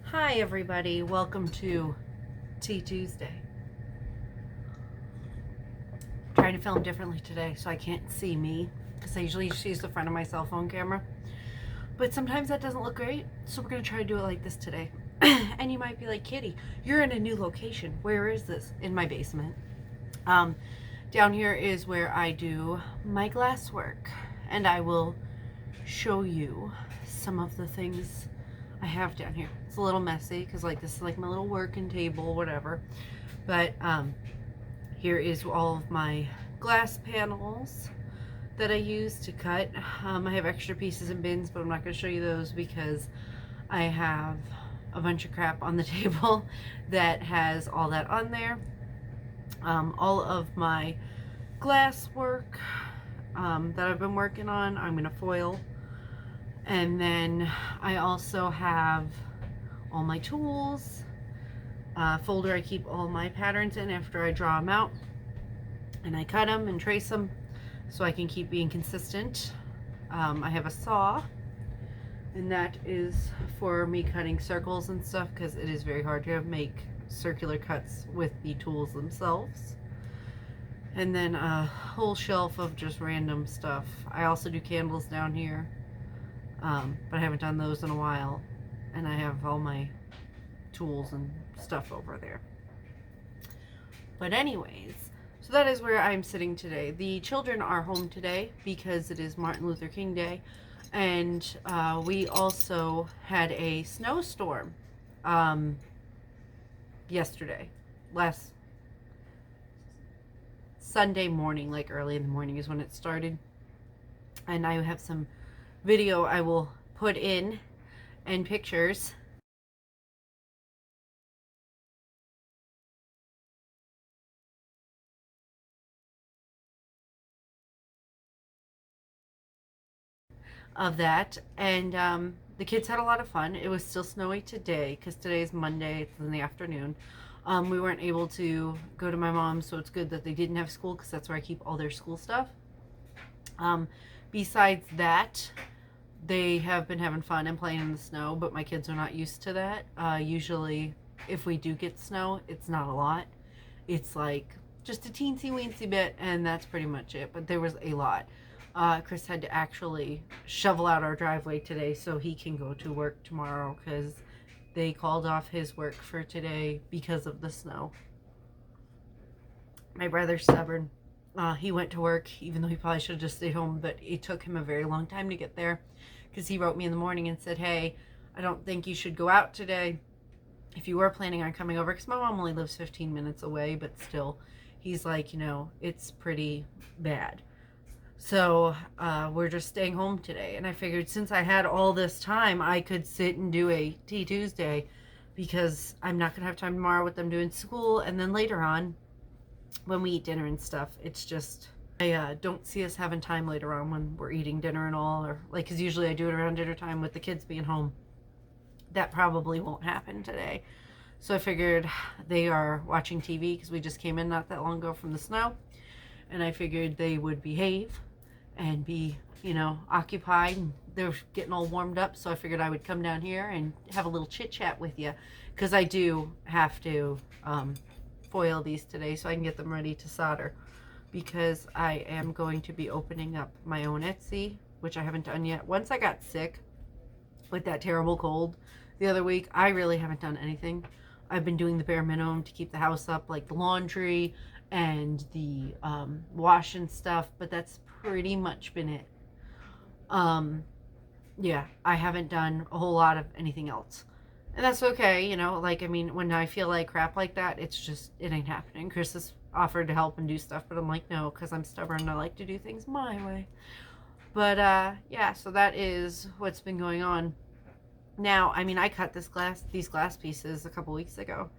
Hi everybody, welcome to Tea Tuesday. I'm trying to film differently today so I can't see me because I usually just use the front of my cell phone camera. But sometimes that doesn't look great, so we're going to try to do it like this today. And you might be like, Kitty, you're in a new location. Where is this? In my basement. Down here is where I do my glass work, and I will show you some of the things I have down here. It's a little messy because like this is like my little working table, whatever. But here is all of my glass panels that I use to cut. I have extra pieces in bins, but I'm not going to show you those because I have a bunch of crap on the table that has all that on there. All of my glass work that I've been working on, I'm going to foil. And then I also have all my tools, folder I keep all my patterns in after I draw them out, and I cut them and trace them so I can keep being consistent. I have a saw, and that is for me cutting circles and stuff because it is very hard to make circular cuts with the tools themselves. And then a whole shelf of just random stuff. I also do candles down here. But I haven't done those in a while, and I have all my tools and stuff over there. But anyways, so that is where I'm sitting today. The children are home today because it is Martin Luther King Day, and we also had a snowstorm yesterday, last Sunday morning, like early in the morning is when it started. And I have some video I will put in and pictures of that. And the kids had a lot of fun. It was still snowy today because today is Monday. It's in the afternoon. We weren't able to go to my mom's, so it's good that they didn't have school because that's where I keep all their school stuff. Besides that, they have been having fun and playing in the snow, but my kids are not used to that. Usually, if we do get snow, it's not a lot. It's like just a teensy weensy bit, and that's pretty much it. But there was a lot. Chris had to actually shovel out our driveway today so he can go to work tomorrow because they called off his work for today because of the snow. My brother's stubborn. He went to work even though he probably should have just stayed home, but it took him a very long time to get there because he wrote me in the morning and said, hey, I don't think you should go out today if you were planning on coming over, because my mom only lives 15 minutes away, but still, he's like, you know, it's pretty bad. So we're just staying home today. And I figured since I had all this time, I could sit and do a Tea Tuesday because I'm not going to have time tomorrow with them doing school. And then later on, when we eat dinner and stuff, it's just, I don't see us having time later on when we're eating dinner and all. Or like, because usually I do it around dinner time with the kids being home. That probably won't happen today. So I figured they are watching TV because we just came in not that long ago from the snow. And I figured they would behave and be, you know, occupied. And they're getting all warmed up. So I figured I would come down here and have a little chit chat with you. Because I do have to foil these today so I can get them ready to solder. Because I am going to be opening up my own Etsy, which I haven't done yet. Once I got sick with that terrible cold the other week, I really haven't done anything. I've been doing the bare minimum to keep the house up, like the laundry and the wash and stuff, but that's pretty much been it. Yeah, I haven't done a whole lot of anything else. And that's okay, you know, like, I mean, when I feel like crap like that, it's just, it ain't happening. Chris has offered to help and do stuff, but I'm like, no, because I'm stubborn and I like to do things my way. But, yeah, so that is what's been going on. Now, I mean, I cut these glass pieces a couple weeks ago,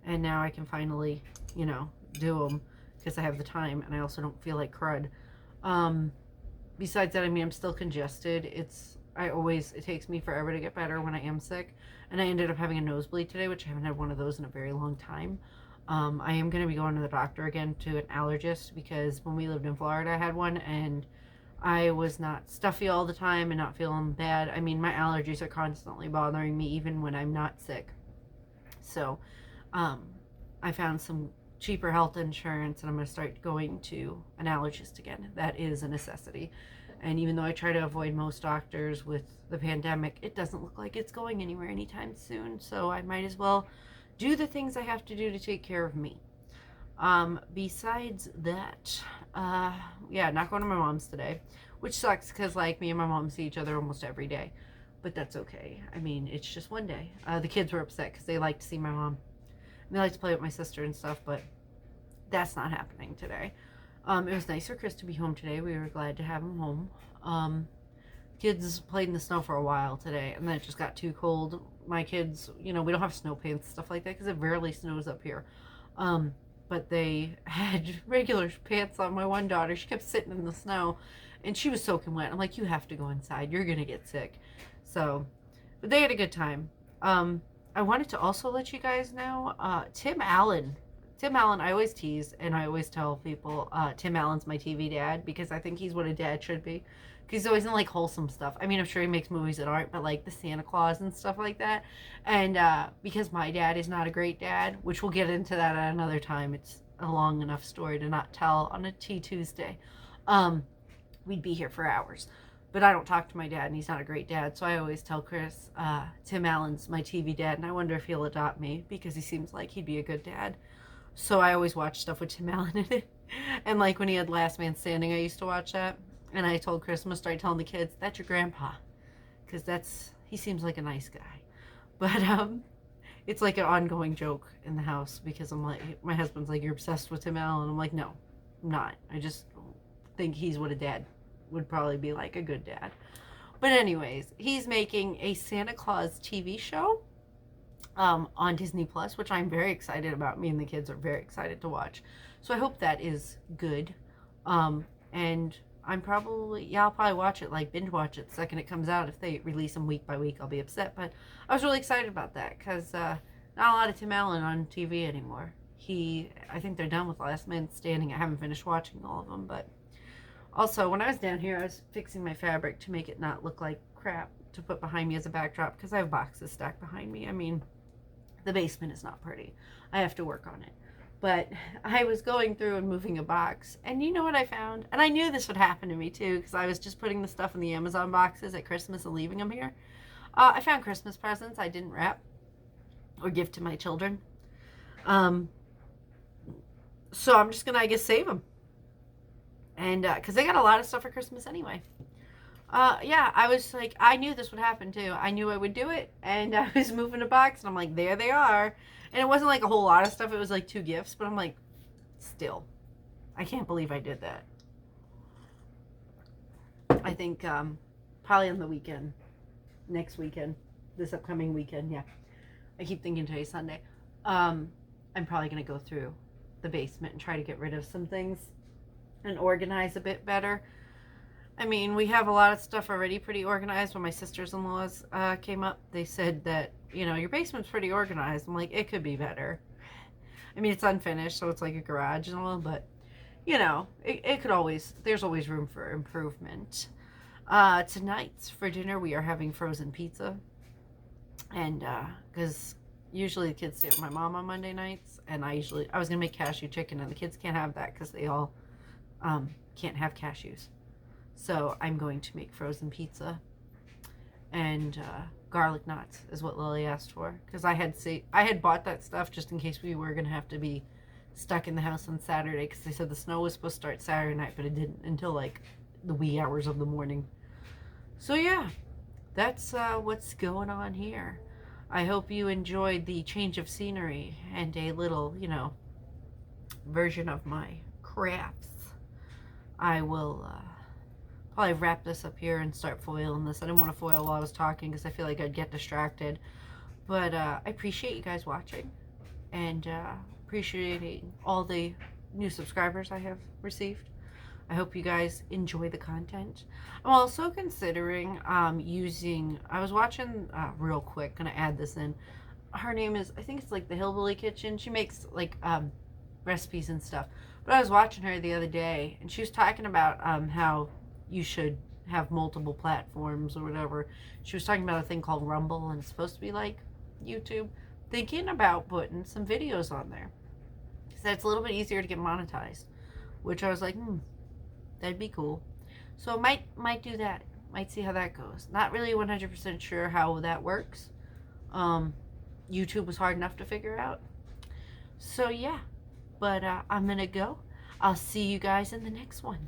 and now I can finally, you know, do them because I have the time, and I also don't feel like crud. Besides that, I mean, I'm still congested. It takes me forever to get better when I am sick, and I ended up having a nosebleed today, which I haven't had one of those in a very long time. I am going to be going to the doctor again, to an allergist, because when we lived in Florida, I had one, and I was not stuffy all the time and not feeling bad. I mean, my allergies are constantly bothering me even when I'm not sick. So, um, I found some cheaper health insurance and I'm going to start going to an allergist again. That is a necessity. And even though I try to avoid most doctors with the pandemic, it doesn't look like it's going anywhere anytime soon. So I might as well do the things I have to do to take care of me. Besides that, yeah, not going to my mom's today, which sucks because like me and my mom see each other almost every day, but that's okay. I mean, it's just one day. The kids were upset because they like to see my mom. And they like to play with my sister and stuff, but that's not happening today. It was nice for Chris to be home today. We were glad to have him home. Kids played in the snow for a while today, and then it just got too cold. My kids, we don't have snow pants, stuff like that, because it rarely snows up here. But they had regular pants on. My one daughter, she kept sitting in the snow, and she was soaking wet. I'm like, you have to go inside. You're going to get sick. So, but they had a good time. I wanted to also let you guys know, Tim Allen, I always tease and I always tell people, Tim Allen's my TV dad because I think he's what a dad should be. Because he's always in like wholesome stuff. I mean, I'm sure he makes movies that aren't, but like the Santa Claus and stuff like that. And because my dad is not a great dad, which we'll get into that at another time. It's a long enough story to not tell on a Tea Tuesday. We'd be here for hours. But I don't talk to my dad, and he's not a great dad. So I always tell Chris, Tim Allen's my TV dad, and I wonder if he'll adopt me because he seems like he'd be a good dad. So I always watch stuff with Tim Allen in it. And like when he had Last Man Standing, I used to watch that. And I told Chris, I'm going to start telling the kids, that's your grandpa. Because he seems like a nice guy. But it's like an ongoing joke in the house because I'm like, my husband's like, you're obsessed with Tim Allen. I'm like, no, I'm not. I just think he's what a dad would probably be like, a good dad. But anyways, he's making a Santa Claus TV show on Disney Plus, which I'm very excited about. Me and the kids are very excited to watch. So I hope that is good. And I'll probably watch it, like binge watch it the second it comes out. If they release them week by week, I'll be upset. But I was really excited about that because not a lot of Tim Allen on TV anymore. I think they're done with Last Man Standing. I haven't finished watching all of them, but also when I was down here, I was fixing my fabric to make it not look like crap to put behind me as a backdrop because I have boxes stacked behind me. I mean, the basement is not pretty. I have to work on it. But I was going through and moving a box, and you know what I found? And I knew this would happen to me too, because I was just putting the stuff in the Amazon boxes at Christmas and leaving them here. I found Christmas presents I didn't wrap or give to my children. So I'm just gonna, I guess, save them. And because they got a lot of stuff for Christmas anyway. Yeah, I was like, I knew this would happen too. I knew I would do it, and I was moving a box, and I'm like, there they are. And it wasn't like a whole lot of stuff. It was like 2 gifts, but I'm like, still, I can't believe I did that. I think probably on the weekend, next weekend, this upcoming weekend, yeah. I keep thinking today's Sunday. I'm probably going to go through the basement and try to get rid of some things and organize a bit better. I mean, we have a lot of stuff already pretty organized. When my sisters-in-laws came up, they said that, your basement's pretty organized. I'm like, it could be better. I mean, it's unfinished, so it's like a garage and all, but, it could always, there's always room for improvement. Tonight, for dinner, we are having frozen pizza. And, because usually the kids stay with my mom on Monday nights, and I was going to make cashew chicken, and the kids can't have that because they all can't have cashews. So I'm going to make frozen pizza, and garlic knots is what Lily asked for, because I had bought that stuff just in case we were going to have to be stuck in the house on Saturday, because they said the snow was supposed to start Saturday night, but it didn't until like the wee hours of the morning. So yeah, that's what's going on here. I hope you enjoyed the change of scenery and a little, version of my crafts. I will probably wrap this up here and start foiling this. I didn't want to foil while I was talking because I feel like I'd get distracted. But I appreciate you guys watching, and appreciating all the new subscribers I have received. I hope you guys enjoy the content. I'm also considering using, I was watching, real quick, gonna add this in. Her name is, I think it's like the Hillbilly Kitchen. She makes like recipes and stuff. But I was watching her the other day, and she was talking about how you should have multiple platforms or whatever. She was talking about a thing called Rumble, and it's supposed to be like YouTube. Thinking about putting some videos on there. So it's a little bit easier to get monetized, which I was like, that'd be cool. So might do that. Might see how that goes. Not really 100% sure how that works. YouTube was hard enough to figure out. So yeah, but I'm gonna go. I'll see you guys in the next one.